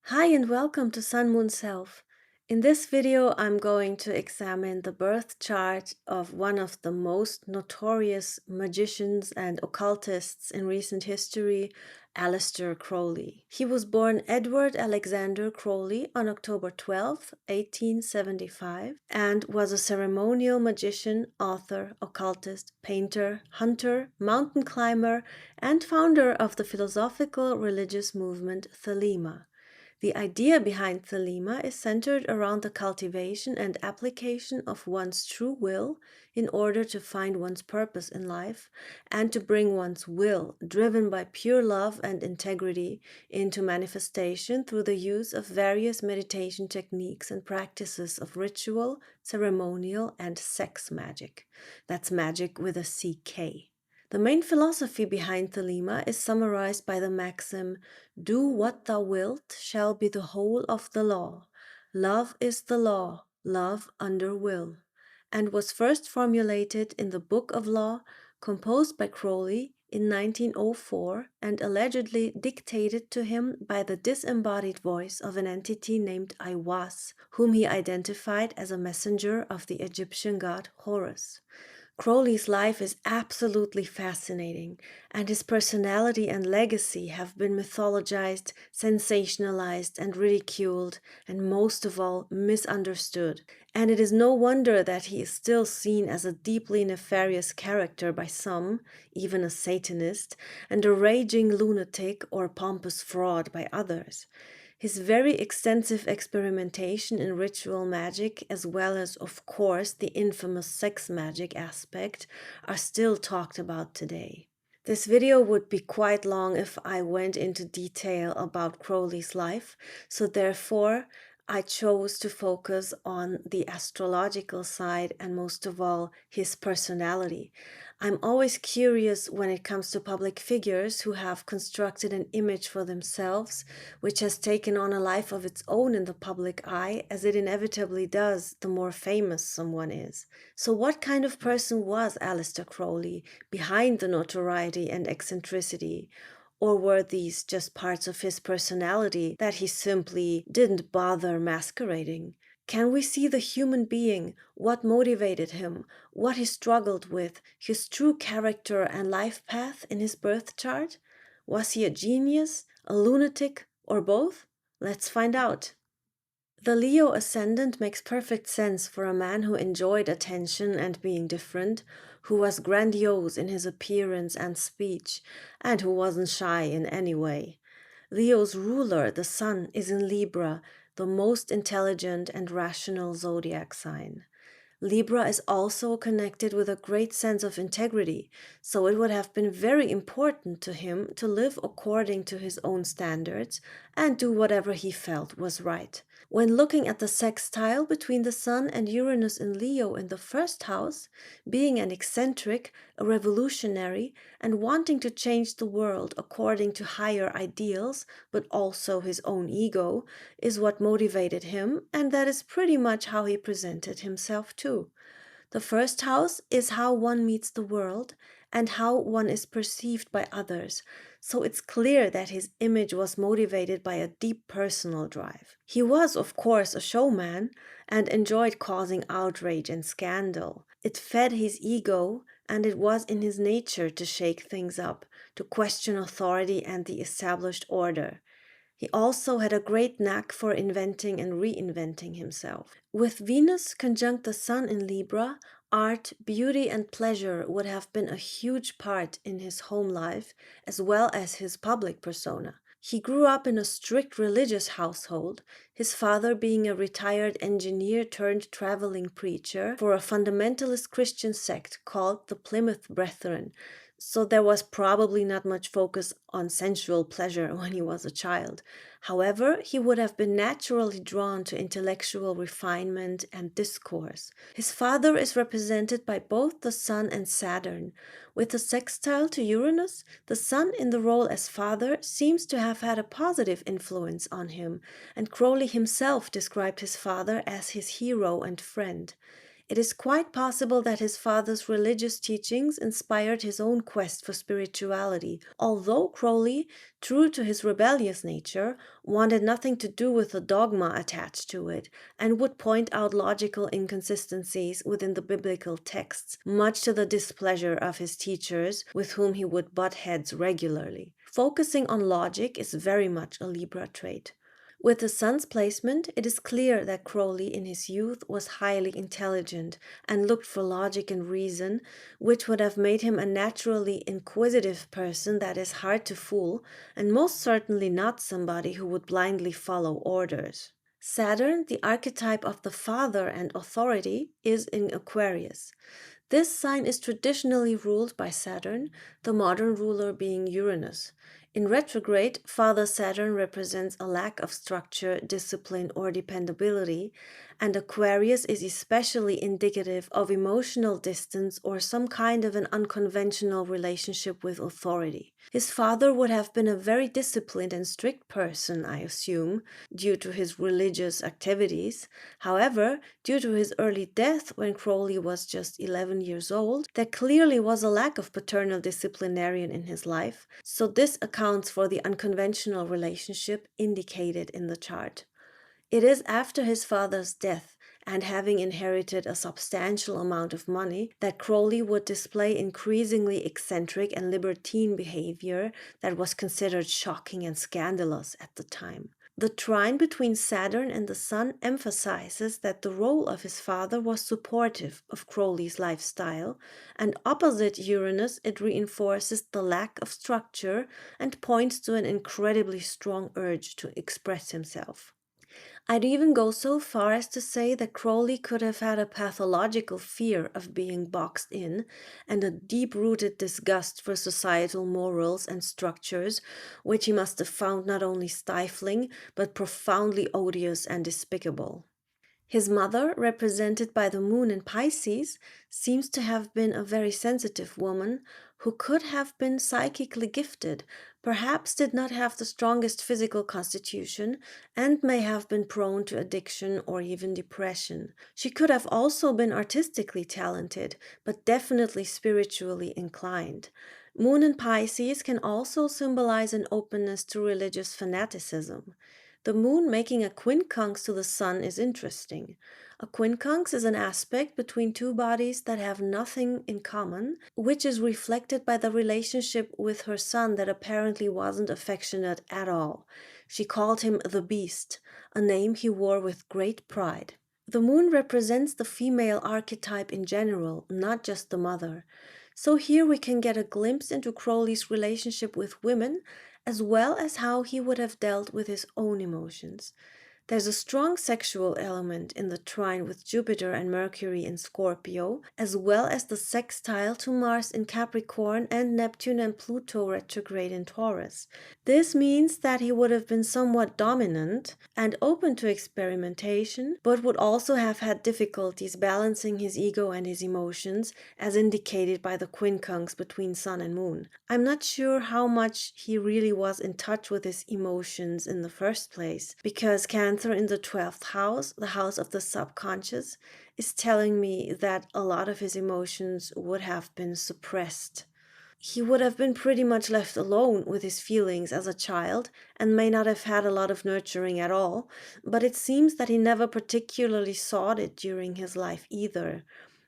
Hi and welcome to Sun Moon Self. In this video, I'm going to examine the birth chart of one of the most notorious magicians and occultists in recent history, Aleister Crowley. He was born Edward Alexander Crowley on October 12, 1875, and was a ceremonial magician, author, occultist, painter, hunter, mountain climber, and founder of the philosophical religious movement Thelema. The idea behind Thelema is centered around the cultivation and application of one's true will in order to find one's purpose in life and to bring one's will, driven by pure love and integrity, into manifestation through the use of various meditation techniques and practices of ritual, ceremonial, and sex magic. That's magic with a CK. The main philosophy behind Thelema is summarized by the maxim, "Do what thou wilt shall be the whole of the law. Love is the law, love under will," and was first formulated in the Book of Law, composed by Crowley in 1904 and allegedly dictated to him by the disembodied voice of an entity named Aiwass, whom he identified as a messenger of the Egyptian god Horus. Crowley's life is absolutely fascinating, and his personality and legacy have been mythologized, sensationalized, and ridiculed, and most of all, misunderstood. And it is no wonder that he is still seen as a deeply nefarious character by some, even a Satanist, and a raging lunatic or pompous fraud by others. His very extensive experimentation in ritual magic, as well as, of course, the infamous sex magic aspect, are still talked about today. This video would be quite long if I went into detail about Crowley's life, so therefore I chose to focus on the astrological side and most of all his personality. I'm always curious when it comes to public figures who have constructed an image for themselves, which has taken on a life of its own in the public eye, as it inevitably does the more famous someone is. So what kind of person was Aleister Crowley behind the notoriety and eccentricity? Or were these just parts of his personality that he simply didn't bother masquerading? Can we see the human being, what motivated him, what he struggled with, his true character and life path in his birth chart? Was he a genius, a lunatic, or both? Let's find out. The Leo ascendant makes perfect sense for a man who enjoyed attention and being different, who was grandiose in his appearance and speech, and who wasn't shy in any way. Leo's ruler, the sun, is in Libra, the most intelligent and rational zodiac sign. Libra is also connected with a great sense of integrity, so it would have been very important to him to live according to his own standards and do whatever he felt was right. When looking at the sextile between the Sun and Uranus in Leo in the first house, being an eccentric, a revolutionary, and wanting to change the world according to higher ideals, but also his own ego, is what motivated him, and that is pretty much how he presented himself too. The first house is how one meets the world and how one is perceived by others, so it's clear that his image was motivated by a deep personal drive. He was, of course, a showman and enjoyed causing outrage and scandal. It fed his ego, and it was in his nature to shake things up, to question authority and the established order. He also had a great knack for inventing and reinventing himself. With Venus conjunct the Sun in Libra, art, beauty, and pleasure would have been a huge part in his home life as well as his public persona. He grew up in a strict religious household, his father being a retired engineer turned traveling preacher for a fundamentalist Christian sect called the Plymouth Brethren, so there was probably not much focus on sensual pleasure when he was a child. However, he would have been naturally drawn to intellectual refinement and discourse. His father is represented by both the Sun and Saturn. With the sextile to Uranus, the Sun in the role as father seems to have had a positive influence on him, and Crowley himself described his father as his hero and friend. It is quite possible that his father's religious teachings inspired his own quest for spirituality, although Crowley, true to his rebellious nature, wanted nothing to do with the dogma attached to it and would point out logical inconsistencies within the biblical texts, much to the displeasure of his teachers, with whom he would butt heads regularly. Focusing on logic is very much a Libra trait. With the sun's placement, it is clear that Crowley in his youth was highly intelligent and looked for logic and reason, which would have made him a naturally inquisitive person that is hard to fool, and most certainly not somebody who would blindly follow orders. Saturn, the archetype of the father and authority, is in Aquarius. This sign is traditionally ruled by Saturn, the modern ruler being Uranus. In retrograde, Father Saturn represents a lack of structure, discipline, or dependability, and Aquarius is especially indicative of emotional distance or some kind of an unconventional relationship with authority. His father would have been a very disciplined and strict person, I assume, due to his religious activities. However, due to his early death when Crowley was just 11 years old, there clearly was a lack of paternal disciplinarian in his life, so this accounts for the unconventional relationship indicated in the chart. It is after his father's death and having inherited a substantial amount of money that Crowley would display increasingly eccentric and libertine behavior that was considered shocking and scandalous at the time. The trine between Saturn and the Sun emphasizes that the role of his father was supportive of Crowley's lifestyle, and opposite Uranus, it reinforces the lack of structure and points to an incredibly strong urge to express himself. I'd even go so far as to say that Crowley could have had a pathological fear of being boxed in and a deep-rooted disgust for societal morals and structures, which he must have found not only stifling, but profoundly odious and despicable. His mother, represented by the moon in Pisces, seems to have been a very sensitive woman who could have been psychically gifted, perhaps did not have the strongest physical constitution, and may have been prone to addiction or even depression. She could have also been artistically talented, but definitely spiritually inclined. Moon in Pisces can also symbolize an openness to religious fanaticism. The moon making a quincunx to the sun is interesting. A quincunx is an aspect between two bodies that have nothing in common, which is reflected by the relationship with her son that apparently wasn't affectionate at all. She called him the Beast, a name he wore with great pride. The moon represents the female archetype in general, not just the mother. So here we can get a glimpse into Crowley's relationship with women, as well as how he would have dealt with his own emotions. There's a strong sexual element in the trine with Jupiter and Mercury in Scorpio, as well as the sextile to Mars in Capricorn and Neptune and Pluto retrograde in Taurus. This means that he would have been somewhat dominant and open to experimentation, but would also have had difficulties balancing his ego and his emotions, as indicated by the quincunx between Sun and Moon. I'm not sure how much he really was in touch with his emotions in the first place, because Cancer in the 12th house, the house of the subconscious, is telling me that a lot of his emotions would have been suppressed. He would have been pretty much left alone with his feelings as a child and may not have had a lot of nurturing at all, but it seems that he never particularly sought it during his life either.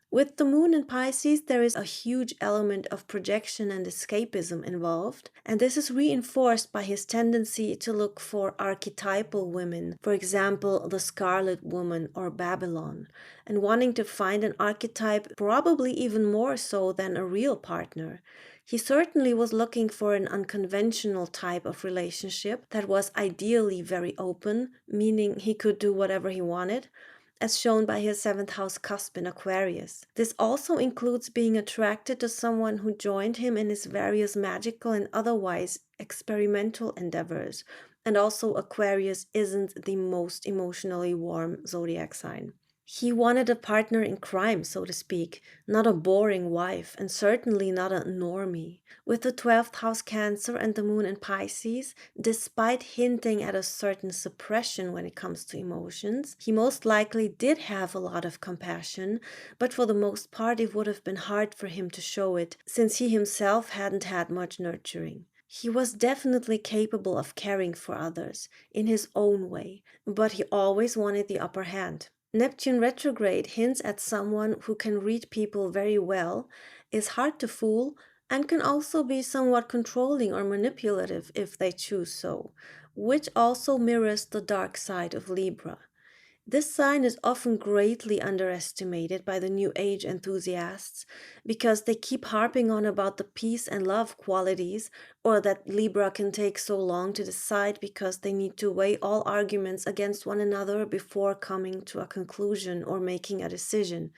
With the moon in Pisces, there is a huge element of projection and escapism involved, and this is reinforced by his tendency to look for archetypal women, for example, the Scarlet Woman or Babylon, and wanting to find an archetype probably even more so than a real partner. He certainly was looking for an unconventional type of relationship that was ideally very open, meaning he could do whatever he wanted, as shown by his 7th house cusp in Aquarius. This also includes being attracted to someone who joined him in his various magical and otherwise experimental endeavors. And also Aquarius isn't the most emotionally warm zodiac sign. He wanted a partner in crime, so to speak, not a boring wife, and certainly not a normie. With the 12th house Cancer and the moon in Pisces, despite hinting at a certain suppression when it comes to emotions, he most likely did have a lot of compassion, but for the most part it would have been hard for him to show it, since he himself hadn't had much nurturing. He was definitely capable of caring for others in his own way, but he always wanted the upper hand. Neptune retrograde hints at someone who can read people very well, is hard to fool, and can also be somewhat controlling or manipulative if they choose so, which also mirrors the dark side of Libra. This sign is often greatly underestimated by the New Age enthusiasts because they keep harping on about the peace and love qualities, or that Libra can take so long to decide because they need to weigh all arguments against one another before coming to a conclusion or making a decision.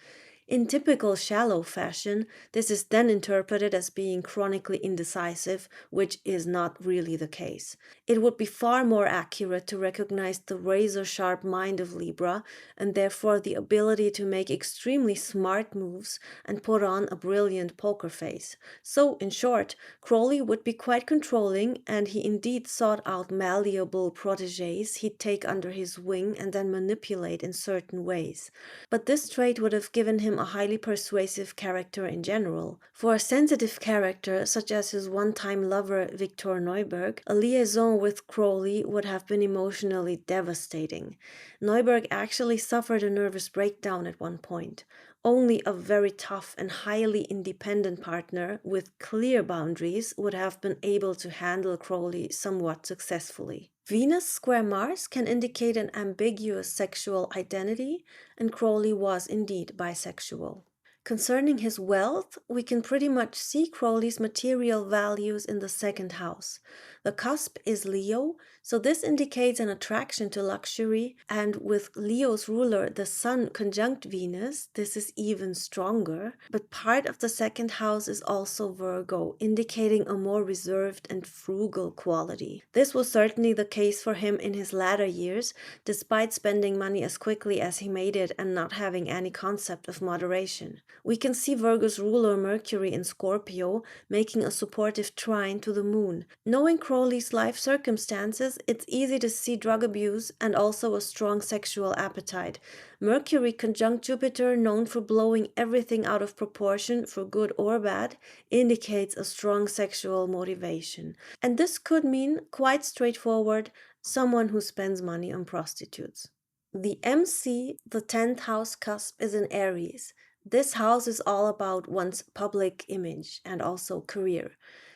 In typical shallow fashion, this is then interpreted as being chronically indecisive, which is not really the case. It would be far more accurate to recognize the razor sharp mind of Libra and therefore the ability to make extremely smart moves and put on a brilliant poker face. So, in short, Crowley would be quite controlling, and he indeed sought out malleable proteges he'd take under his wing and then manipulate in certain ways. But this trait would have given him a highly persuasive character in general. For a sensitive character, such as his one-time lover Victor Neuberg, a liaison with Crowley would have been emotionally devastating. Neuberg actually suffered a nervous breakdown at one point. Only a very tough and highly independent partner with clear boundaries would have been able to handle Crowley somewhat successfully. Venus square Mars can indicate an ambiguous sexual identity, and Crowley was indeed bisexual. Concerning his wealth, we can pretty much see Crowley's material values in the second house. The cusp is Leo, so this indicates an attraction to luxury, and with Leo's ruler, the Sun conjunct Venus, this is even stronger. But part of the second house is also Virgo, indicating a more reserved and frugal quality. This was certainly the case for him in his latter years, despite spending money as quickly as he made it and not having any concept of moderation. We can see Virgo's ruler Mercury in Scorpio making a supportive trine to the moon. Knowing Crowley's life circumstances, it's easy to see drug abuse and also a strong sexual appetite. Mercury conjunct Jupiter, known for blowing everything out of proportion for good or bad, indicates a strong sexual motivation. And this could mean, quite straightforward, someone who spends money on prostitutes. The MC, the 10th house cusp, is in Aries. This house is all about one's public image and also career.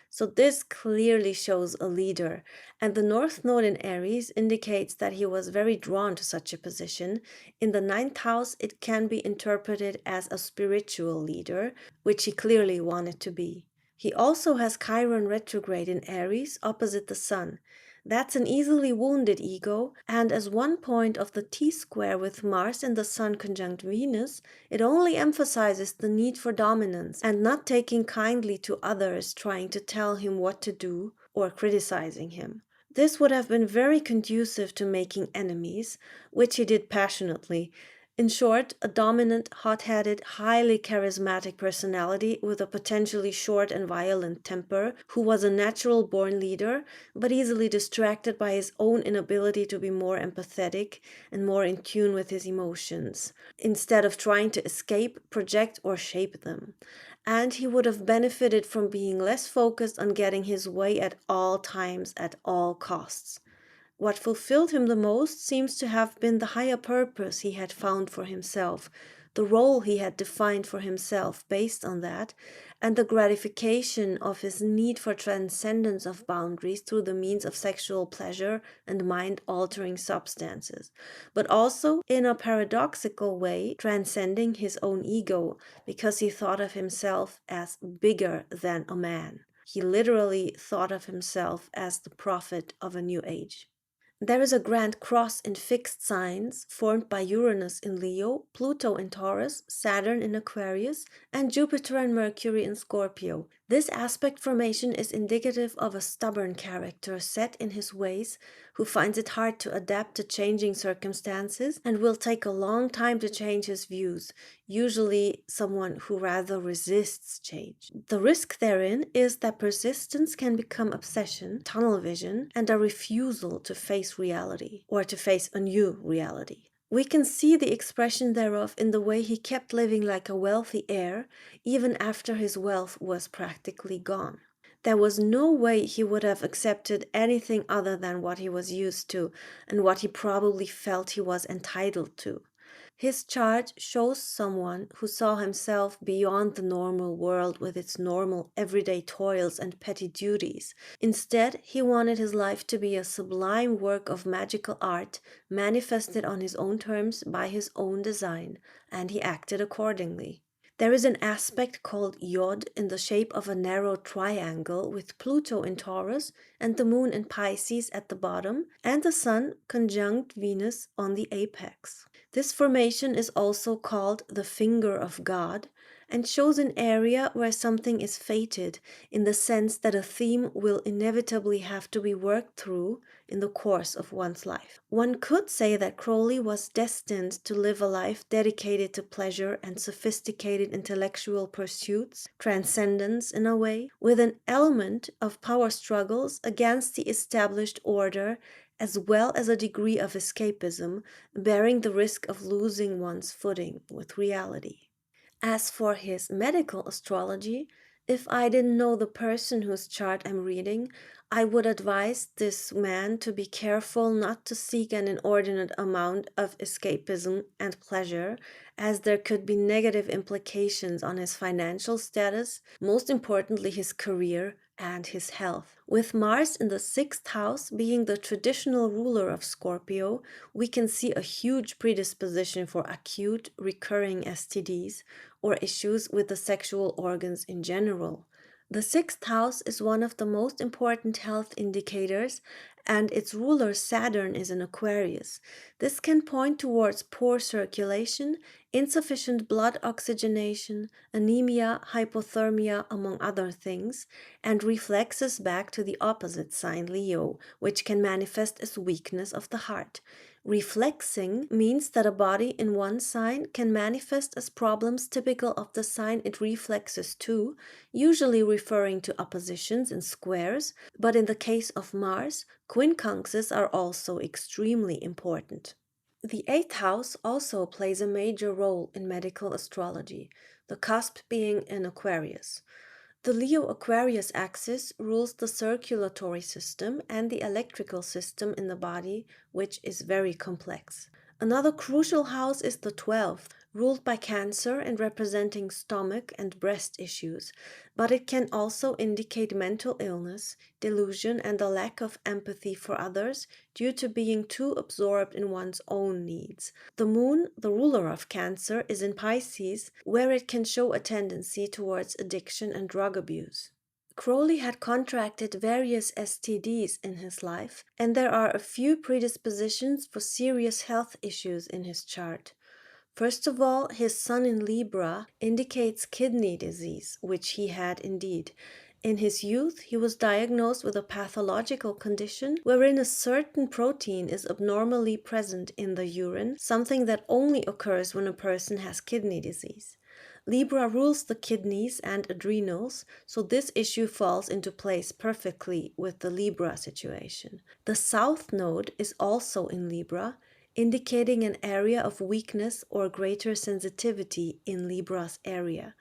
So this clearly shows a leader, and the North Node in Aries indicates that he was very drawn to such a position. In the 9th house, it can be interpreted as a spiritual leader, which he clearly wanted to be. He also has Chiron retrograde in Aries opposite the Sun. That's an easily wounded ego, and as one point of the T-square with Mars and the Sun conjunct Venus, it only emphasizes the need for dominance and not taking kindly to others trying to tell him what to do or criticizing him. This would have been very conducive to making enemies, which he did passionately. In short, a dominant, hot-headed, highly charismatic personality with a potentially short and violent temper, who was a natural-born leader, but easily distracted by his own inability to be more empathetic and more in tune with his emotions, instead of trying to escape, project, or shape them. And he would have benefited from being less focused on getting his way at all times, at all costs. What fulfilled him the most seems to have been the higher purpose he had found for himself, the role he had defined for himself based on that, and the gratification of his need for transcendence of boundaries through the means of sexual pleasure and mind-altering substances, but also, in a paradoxical way, transcending his own ego, because he thought of himself as bigger than a man. He literally thought of himself as the prophet of a new age. There is a grand cross in fixed signs formed by Uranus in Leo, Pluto in Taurus, Saturn in Aquarius, and Jupiter and Mercury in Scorpio. This aspect formation is indicative of a stubborn character set in his ways who finds it hard to adapt to changing circumstances and will take a long time to change his views, usually someone who rather resists change. The risk therein is that persistence can become obsession, tunnel vision, and a refusal to face reality or to face a new reality. We can see the expression thereof in the way he kept living like a wealthy heir, even after his wealth was practically gone. There was no way he would have accepted anything other than what he was used to and what he probably felt he was entitled to. His chart shows someone who saw himself beyond the normal world with its normal everyday toils and petty duties. Instead, he wanted his life to be a sublime work of magical art, manifested on his own terms by his own design, and he acted accordingly. There is an aspect called Yod in the shape of a narrow triangle with Pluto in Taurus and the Moon in Pisces at the bottom, and the Sun conjunct Venus on the apex. This formation is also called the finger of God and shows an area where something is fated in the sense that a theme will inevitably have to be worked through in the course of one's life. One could say that Crowley was destined to live a life dedicated to pleasure and sophisticated intellectual pursuits, transcendence in a way, with an element of power struggles against the established order as well as a degree of escapism, bearing the risk of losing one's footing with reality. As for his medical astrology, if I didn't know the person whose chart I'm reading, I would advise this man to be careful not to seek an inordinate amount of escapism and pleasure, as there could be negative implications on his financial status, most importantly his career and his health. With Mars in the 6th house being the traditional ruler of Scorpio, we can see a huge predisposition for acute, recurring STDs or issues with the sexual organs in general. The 6th house is one of the most important health indicators, and its ruler Saturn is in Aquarius. This can point towards poor circulation, insufficient blood oxygenation, anemia, hypothermia, among other things, and reflexes back to the opposite sign, Leo, which can manifest as weakness of the heart. Reflexing means that a body in one sign can manifest as problems typical of the sign it reflexes to, usually referring to oppositions and squares, but in the case of Mars, quincunxes are also extremely important. The 8th house also plays a major role in medical astrology, the cusp being in Aquarius. The Leo-Aquarius axis rules the circulatory system and the electrical system in the body, which is very complex. Another crucial house is the 12th, ruled by Cancer and representing stomach and breast issues, but it can also indicate mental illness, delusion, and a lack of empathy for others due to being too absorbed in one's own needs. The Moon, the ruler of Cancer, is in Pisces, where it can show a tendency towards addiction and drug abuse. Crowley had contracted various STDs in his life, and there are a few predispositions for serious health issues in his chart. First of all, his Sun in Libra indicates kidney disease, which he had indeed. In his youth, he was diagnosed with a pathological condition wherein a certain protein is abnormally present in the urine, something that only occurs when a person has kidney disease. Libra rules the kidneys and adrenals, so this issue falls into place perfectly with the Libra situation. The South Node is also in Libra, indicating an area of weakness or greater sensitivity in Libra's area.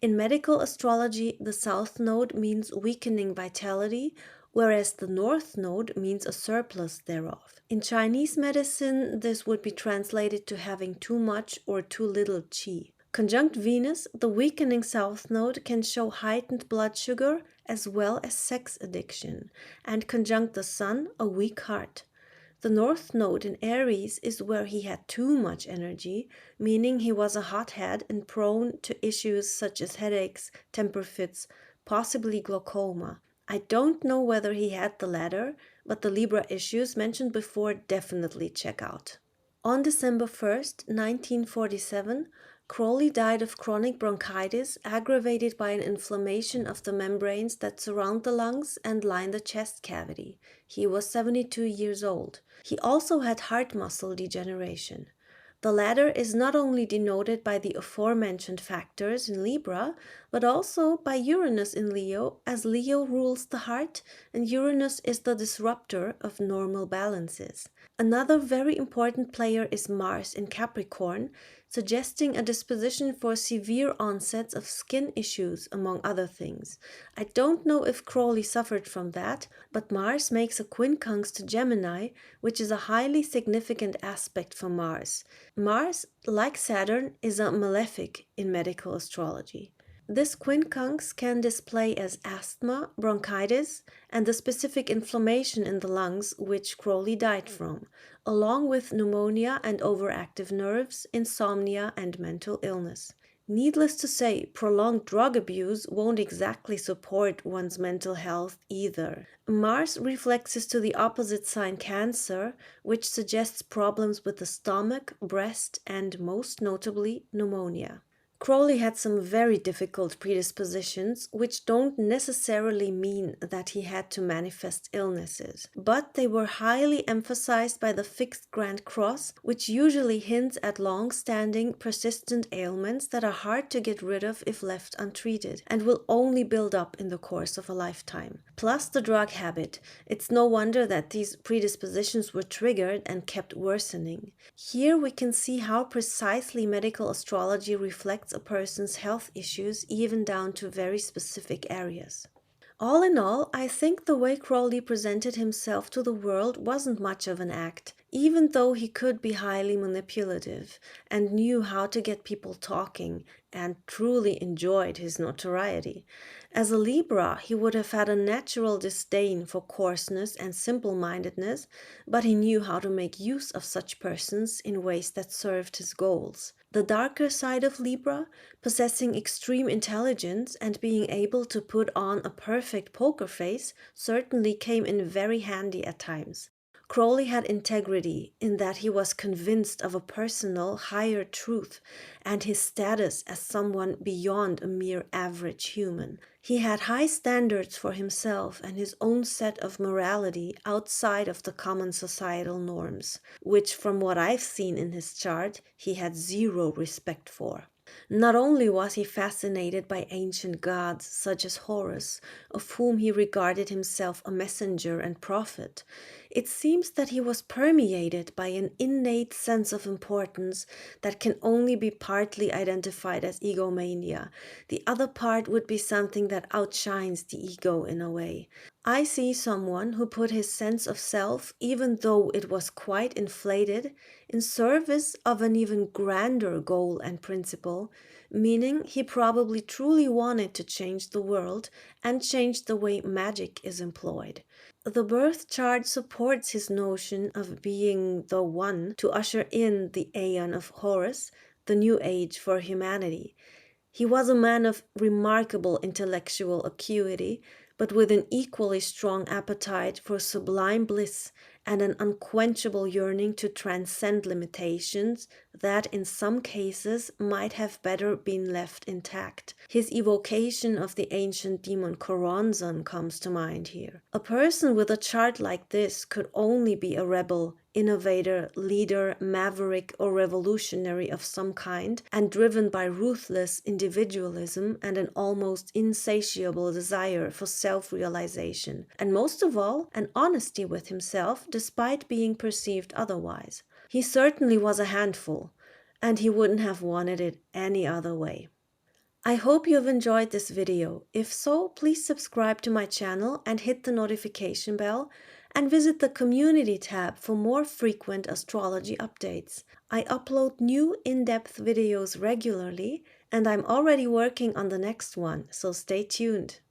In medical astrology, the South Node means weakening vitality, whereas the North Node means a surplus thereof. In Chinese medicine, this would be translated to having too much or too little qi. Conjunct Venus, the weakening South Node can show heightened blood sugar as well as sex addiction, and conjunct the Sun, a weak heart. The North Node in Aries is where he had too much energy, meaning he was a hothead and prone to issues such as headaches, temper fits, possibly glaucoma. I don't know whether he had the latter, but the Libra issues mentioned before definitely check out. On December 1st, 1947, Crowley died of chronic bronchitis aggravated by an inflammation of the membranes that surround the lungs and line the chest cavity. He was 72 years old. He also had heart muscle degeneration. The latter is not only denoted by the aforementioned factors in Libra, but also by Uranus in Leo, as Leo rules the heart and Uranus is the disruptor of normal balances. Another very important player is Mars in Capricorn, suggesting a disposition for severe onsets of skin issues, among other things. I don't know if Crowley suffered from that, but Mars makes a quincunx to Gemini, which is a highly significant aspect for Mars. Mars, like Saturn, is a malefic in medical astrology. This quincunx can display as asthma, bronchitis, and the specific inflammation in the lungs which Crowley died from, along with pneumonia and overactive nerves, insomnia, and mental illness. Needless to say, prolonged drug abuse won't exactly support one's mental health either. Mars reflexes to the opposite sign Cancer, which suggests problems with the stomach, breast, and most notably, pneumonia. Crowley had some very difficult predispositions, which don't necessarily mean that he had to manifest illnesses, but they were highly emphasized by the fixed Grand Cross, which usually hints at long-standing, persistent ailments that are hard to get rid of if left untreated, and will only build up in the course of a lifetime. Plus the drug habit. It's no wonder that these predispositions were triggered and kept worsening. Here we can see how precisely medical astrology reflects a person's health issues, even down to very specific areas. All in all, I think the way Crowley presented himself to the world wasn't much of an act, even though he could be highly manipulative and knew how to get people talking and truly enjoyed his notoriety. As a Libra, he would have had a natural disdain for coarseness and simple-mindedness, but he knew how to make use of such persons in ways that served his goals. The darker side of Libra, possessing extreme intelligence and being able to put on a perfect poker face, certainly came in very handy at times. Crowley had integrity in that he was convinced of a personal, higher truth and his status as someone beyond a mere average human. He had high standards for himself and his own set of morality outside of the common societal norms, which, from what I've seen in his chart, he had zero respect for. Not only was he fascinated by ancient gods such as Horus, of whom he regarded himself a messenger and prophet, it seems that he was permeated by an innate sense of importance that can only be partly identified as egomania. The other part would be something that outshines the ego in a way. I see someone who put his sense of self, even though it was quite inflated, in service of an even grander goal and principle, meaning he probably truly wanted to change the world and change the way magic is employed. The birth chart supports his notion of being the one to usher in the Aeon of Horus, the new age for humanity. He was a man of remarkable intellectual acuity, but with an equally strong appetite for sublime bliss and an unquenchable yearning to transcend limitations that in some cases might have better been left intact. His evocation of the ancient demon Choronzon comes to mind here. A person with a chart like this could only be a rebel, innovator, leader, maverick, or revolutionary of some kind, and driven by ruthless individualism and an almost insatiable desire for self-realization, and most of all, an honesty with himself despite being perceived otherwise. He certainly was a handful, and he wouldn't have wanted it any other way. I hope you have enjoyed this video. If so, please subscribe to my channel and hit the notification bell, and visit the community tab for more frequent astrology updates. I upload new in-depth videos regularly, and I'm already working on the next one, so stay tuned.